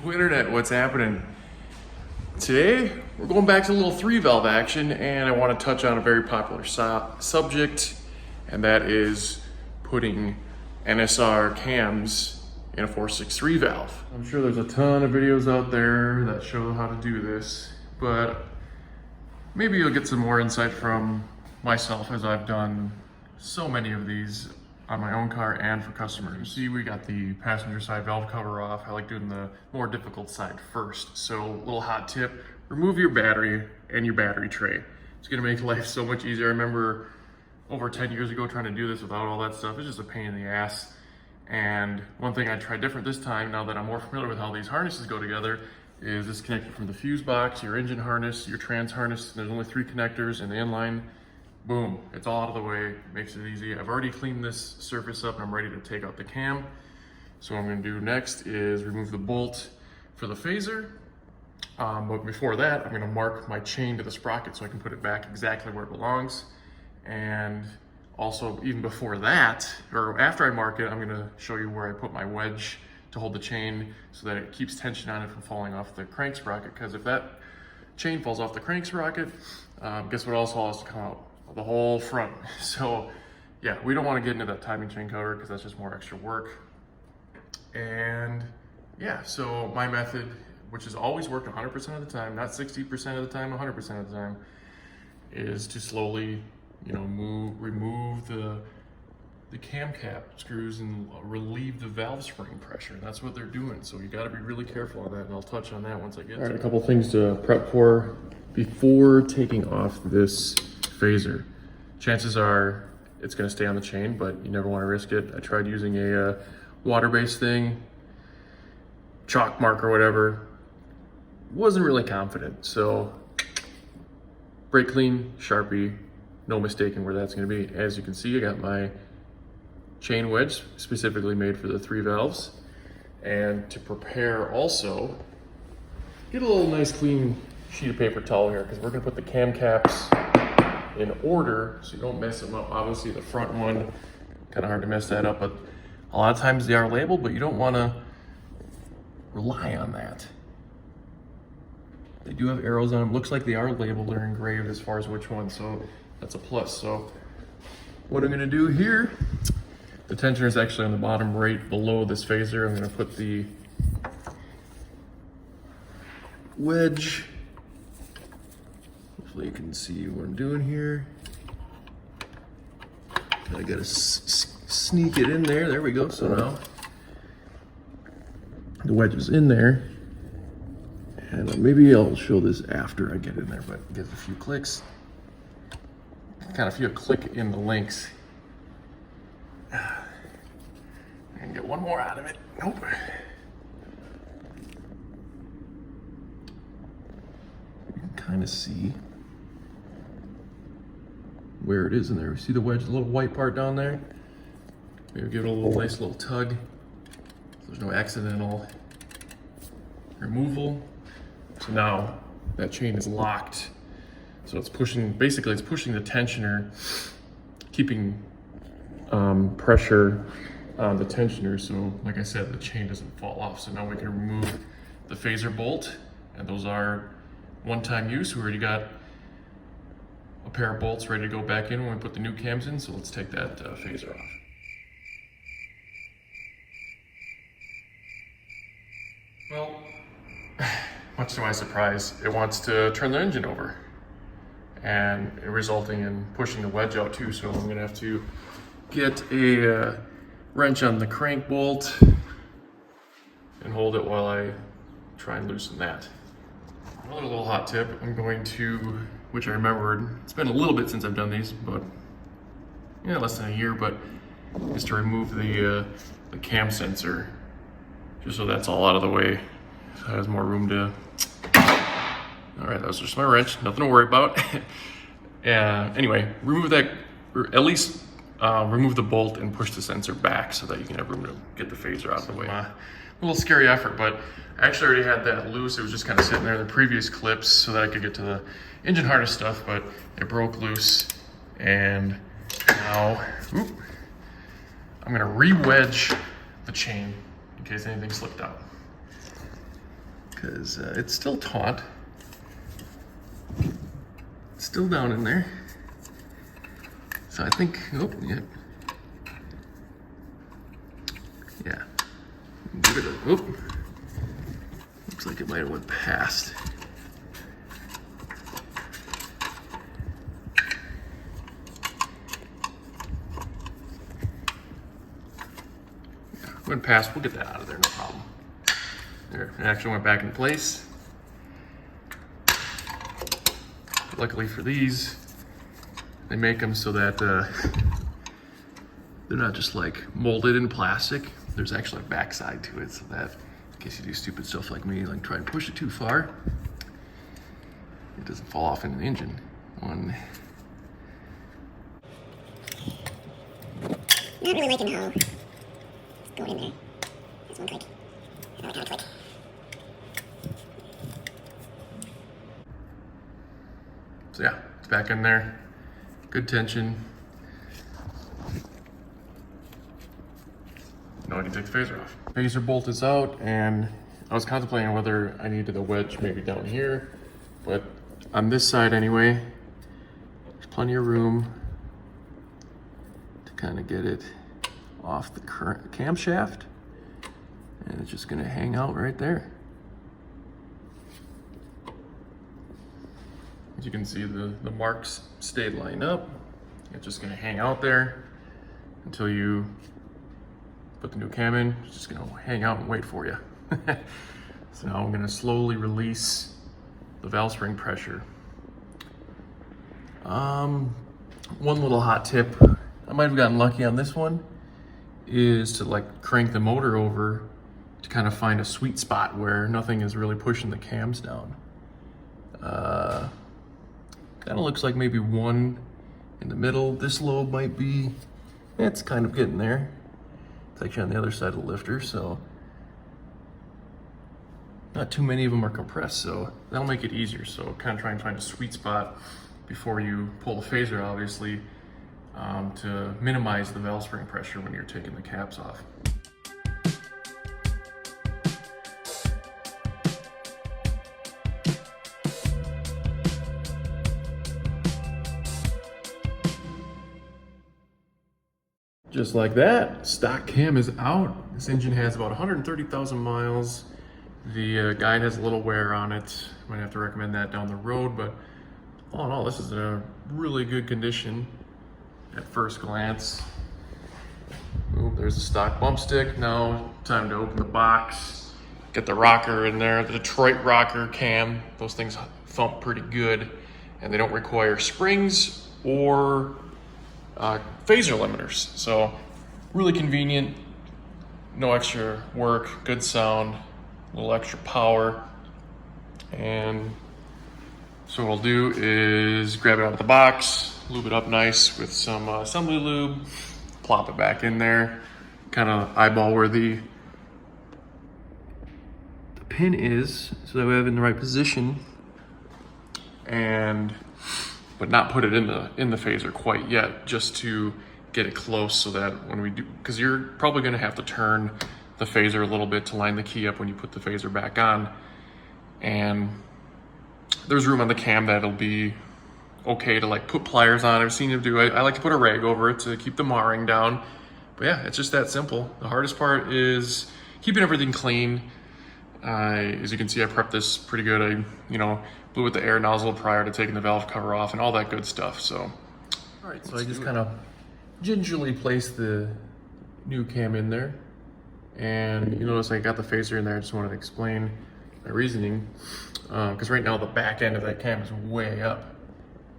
Yo, internet, what's happening? Today, we're going back to a little 3-valve action, and I want to touch on a very popular subject, and that is putting NSR cams in a 4.6 valve. I'm sure there's a ton of videos out there that show how to do this, but maybe you'll get some more insight from myself, as I've done so many of these on my own car and for customers. You see, we got the passenger side valve cover off. I like doing the more difficult side first. So, little hot tip, remove your battery and your battery tray. It's gonna make life so much easier. I remember over 10 years ago trying to do this without all that stuff. It's just a pain in the ass. And one thing I tried different this time, now that I'm more familiar with how these harnesses go together, is disconnected from the fuse box, your engine harness, your trans harness. There's only 3 connectors in the inline. Boom, it's all out of the way, makes it easy. I've already cleaned this surface up and I'm ready to take out the cam. So what I'm gonna do next is remove the bolt for the phaser. But before that, I'm gonna mark my chain to the sprocket so I can put it back exactly where it belongs. And also, even before that, or after I mark it, I'm gonna show you where I put my wedge to hold the chain so that it keeps tension on it from falling off the crank sprocket. Because if that chain falls off the crank sprocket, guess what else has to come out? The whole front. So yeah, we don't want to get into that timing chain cover because that's just more extra work. And yeah, so my method, which has always worked 100% of the time, not 60% of the time, 100% of the time, is to slowly, remove the cam cap screws and relieve the valve spring pressure. That's what they're doing. So you got to be really careful on that, and I'll touch on that once I get to it. A couple things to prep for before taking off this phaser. Chances are it's going to stay on the chain, but you never want to risk it. I tried using a water-based thing, chalk mark or whatever. Wasn't really confident. So brake clean, Sharpie, no mistaking where that's going to be. As you can see, I got my chain wedge specifically made for the 3 valves. And to prepare also, get a little nice clean sheet of paper towel here, because we're going to put the cam caps in order so you don't mess them up. Obviously the front one, kind of hard to mess that up, but a lot of times they are labeled, but you don't want to rely on that. They do have arrows on them. Looks like they are labeled or engraved as far as which one, so that's a plus. So what I'm going to do here, the tensioner is actually on the bottom right below this phaser. I'm going to put the wedge. Hopefully you can see what I'm doing here. I gotta sneak it in there. There we go. So now the wedge is in there. And maybe I'll show this after I get in there, but give a few clicks. Kind of feel a click in the links. And get one more out of it. Nope. You can kind of see where it is in there. You see the wedge, the little white part down there? Maybe give it a nice little tug so there's no accidental removal. So now that chain is locked. So it's pushing, basically it's pushing the tensioner, keeping pressure on the tensioner. So like I said, the chain doesn't fall off. So now we can remove the phaser bolt, and those are one-time use. We already got a pair of bolts ready to go back in when we put the new cams in, so let's take that phaser off. Well, much to my surprise, it wants to turn the engine over, and resulting in pushing the wedge out too, so I'm gonna have to get a wrench on the crank bolt and hold it while I try and loosen that. Another little hot tip, I'm going to, which I remembered, it's been a little bit since I've done these, but yeah, less than a year, but is to remove the cam sensor, just so that's all out of the way. So it has more room to, all right, that was just my wrench, nothing to worry about. Anyway, remove that, or at least remove the bolt and push the sensor back so that you can have room to get the phaser out of the way. A little scary effort, but I actually already had that loose. It was just kind of sitting there in the previous clips so that I could get to the engine harness stuff, but it broke loose. And now, I'm gonna re-wedge the chain in case anything slipped out. because it's still taut. It's still down in there. So I think, oh, yeah. Yeah. Give it a, oop. Looks like it might have went past. Yeah, went past, we'll get that out of there, no problem. There, it actually went back in place. Luckily for these, they make them so that they're not just like molded in plastic. There's actually a backside to it, so that in case you do stupid stuff like me, like try and push it too far, it doesn't fall off in an engine. One. Not really liking how it's going in there. This one click. I like how it click. So yeah, it's back in there. Good tension. Now I can take the phaser off. Phaser bolt is out, and I was contemplating whether I needed a wedge maybe down here, but on this side anyway, there's plenty of room to kind of get it off the current camshaft, and it's just gonna hang out right there. As you can see, the marks stayed lined up. It's just gonna hang out there until you put the new cam in. It's just gonna hang out and wait for you. So now I'm gonna slowly release the valve spring pressure. One little hot tip, I might have gotten lucky on this one, is to like crank the motor over to kind of find a sweet spot where nothing is really pushing the cams down. Kind of looks like maybe one in the middle. This lobe might be, it's kind of getting there. It's actually on the other side of the lifter, so not too many of them are compressed, so that'll make it easier. So kind of try and find a sweet spot before you pull the phaser, obviously, to minimize the valve spring pressure when you're taking the caps off. Just like that, stock cam is out. This engine has about 130,000 miles. The guide has a little wear on it. Might have to recommend that down the road, but all in all, this is in a really good condition at first glance. Ooh, there's a stock bump stick. Now, time to open the box, get the rocker in there, the Detroit rocker cam. Those things thump pretty good, and they don't require springs or phaser limiters, so really convenient, no extra work, good sound, a little extra power. And so what I'll do is grab it out of the box, lube it up nice with some assembly lube, plop it back in there, kind of eyeball where the pin is so that we have it in the right position, and but not put it in the phaser quite yet, just to get it close so that when we do, because you're probably going to have to turn the phaser a little bit to line the key up when you put the phaser back on, and there's room on the cam that'll be okay to like put pliers on. I've seen you do it. I like to put a rag over it to keep the marring down, but yeah, it's just that simple. The hardest part is keeping everything clean. As you can see, I prepped this pretty good. I, blew with the air nozzle prior to taking the valve cover off and all that good stuff. So, all right, so I just kind of gingerly placed the new cam in there, and you notice I got the phaser in there. I just wanted to explain my reasoning, because right now the back end of that cam is way up,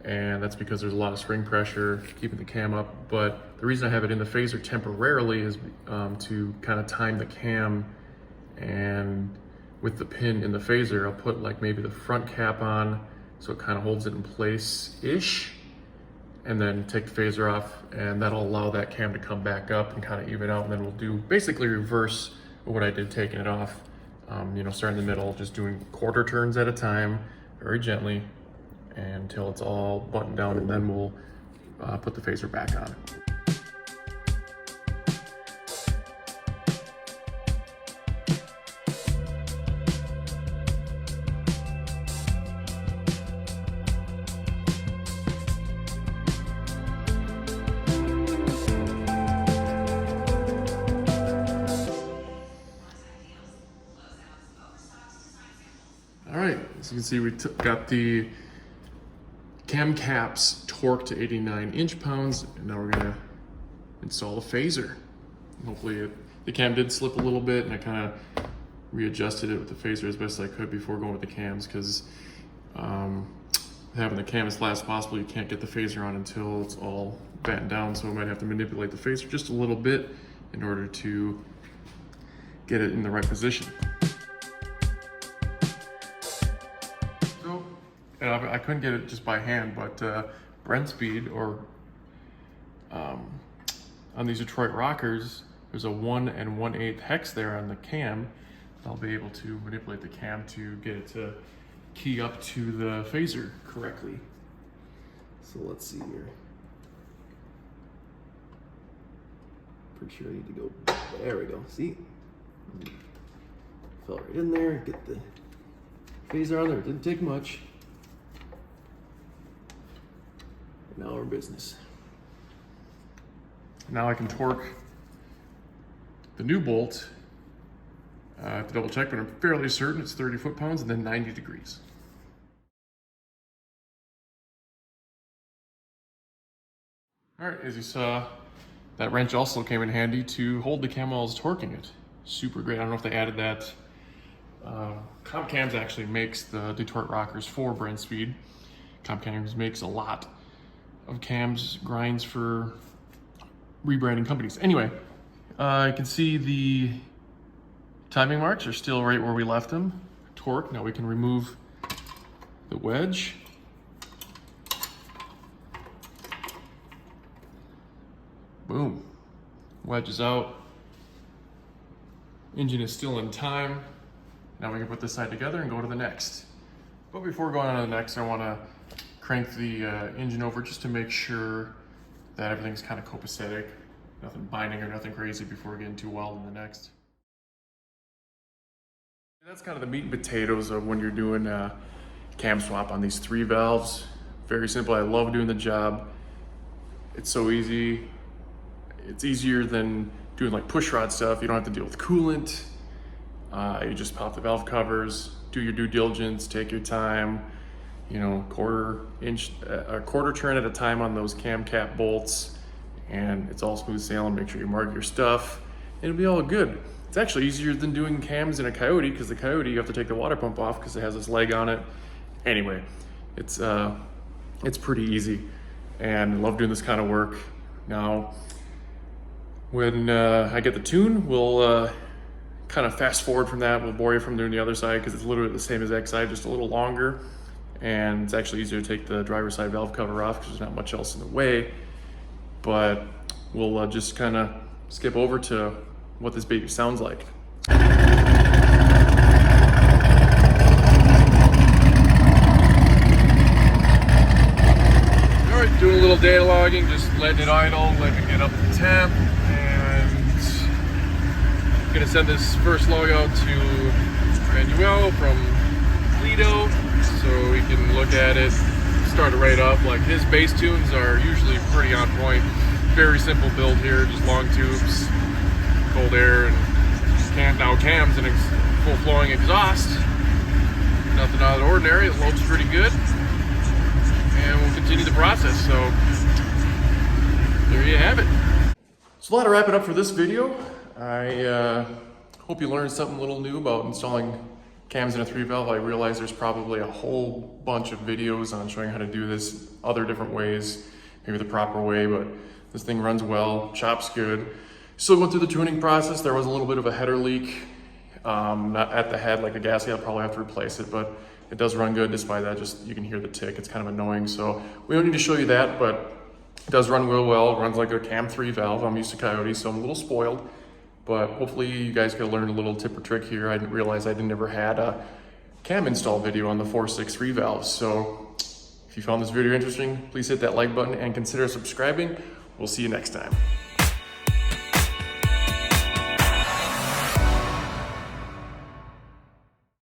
and that's because there's a lot of spring pressure keeping the cam up. But the reason I have it in the phaser temporarily is to kind of time the cam, and with the pin in the phaser, I'll put like maybe the front cap on so it kind of holds it in place-ish, and then take the phaser off, and that'll allow that cam to come back up and kind of even out, and then we'll do basically reverse what I did taking it off. Start in the middle, just doing quarter turns at a time, very gently, until it's all buttoned down, and then we'll put the phaser back on. As you can see, we got the cam caps torqued to 89 inch-pounds, and now we're gonna install the phaser. Hopefully the cam did slip a little bit, and I kind of readjusted it with the phaser as best I could before going with the cams, because having the cam as flat as possible, you can't get the phaser on until it's all batten down, so I might have to manipulate the phaser just a little bit in order to get it in the right position. So, and I couldn't get it just by hand, but Brent speed, or on these Detroit rockers, there's a 1 1/8 hex there on the cam. I'll be able to manipulate the cam to get it to key up to the phaser correctly. So let's see here. Pretty sure I need to go, there we go, see? Fell right in there, get the phaser on there, it didn't take much. Now we're in business. Now I can torque the new bolt. I have to double check, but I'm fairly certain it's 30 foot-pounds and then 90 degrees. All right, as you saw, that wrench also came in handy to hold the cam while I was torquing it. Super great. I don't know if they added that. Comp Cams actually makes the Detroit rockers for Brent Speed. Comp Cams makes a lot of cams grinds for rebranding companies. Anyway, you can see the timing marks are still right where we left them. Torque. Now we can remove the wedge. Boom. Wedge is out. Engine is still in time. Now we can put this side together and go to the next. But before going on to the next, I want to crank the engine over just to make sure that everything's kind of copacetic. Nothing binding or nothing crazy before getting too wild in the next. That's kind of the meat and potatoes of when you're doing a cam swap on these 3 valves. Very simple. I love doing the job. It's so easy. It's easier than doing like push rod stuff. You don't have to deal with coolant. You just pop the valve covers, do your due diligence, take your time, you know, a quarter turn at a time on those cam cap bolts, and it's all smooth sailing. Make sure you mark your stuff, and it'll be all good. It's actually easier than doing cams in a Coyote, because the Coyote you have to take the water pump off because it has this leg on it. Anyway, it's pretty easy, and I love doing this kind of work. Now, when I get the tune, we'll kind of fast forward from that. We'll bore you from doing the other side because it's literally the same as X-side, just a little longer. And it's actually easier to take the driver's side valve cover off because there's not much else in the way. But we'll just kind of skip over to what this baby sounds like. All right, doing a little data logging, just letting it idle, letting it get up to temp, and gonna send this first log out to Manuel from Lido so we can look at it, start it right up. Like, his bass tunes are usually pretty on point. Very simple build here, just long tubes, cold air, and cams and full flowing exhaust. Nothing out of the ordinary. It loads pretty good, and we'll continue the process. So there you have it. So that'll wrap it up for this video. I hope you learned something a little new about installing cams in a 3 valve. I realize there's probably a whole bunch of videos on showing how to do this other different ways, maybe the proper way, but this thing runs well, chops good. Still going through the tuning process. There was a little bit of a header leak, not at the head like the gasket. I'll probably have to replace it, but it does run good despite that. Just, you can hear the tick. It's kind of annoying. So we don't need to show you that, but it does run real well. It runs like a cam 3 valve. I'm used to Coyote, so I'm a little spoiled, but hopefully you guys could learn a little tip or trick here. I didn't realize I never had a cam install video on the 4.6 valves. So if you found this video interesting, please hit that like button and consider subscribing. We'll see you next time.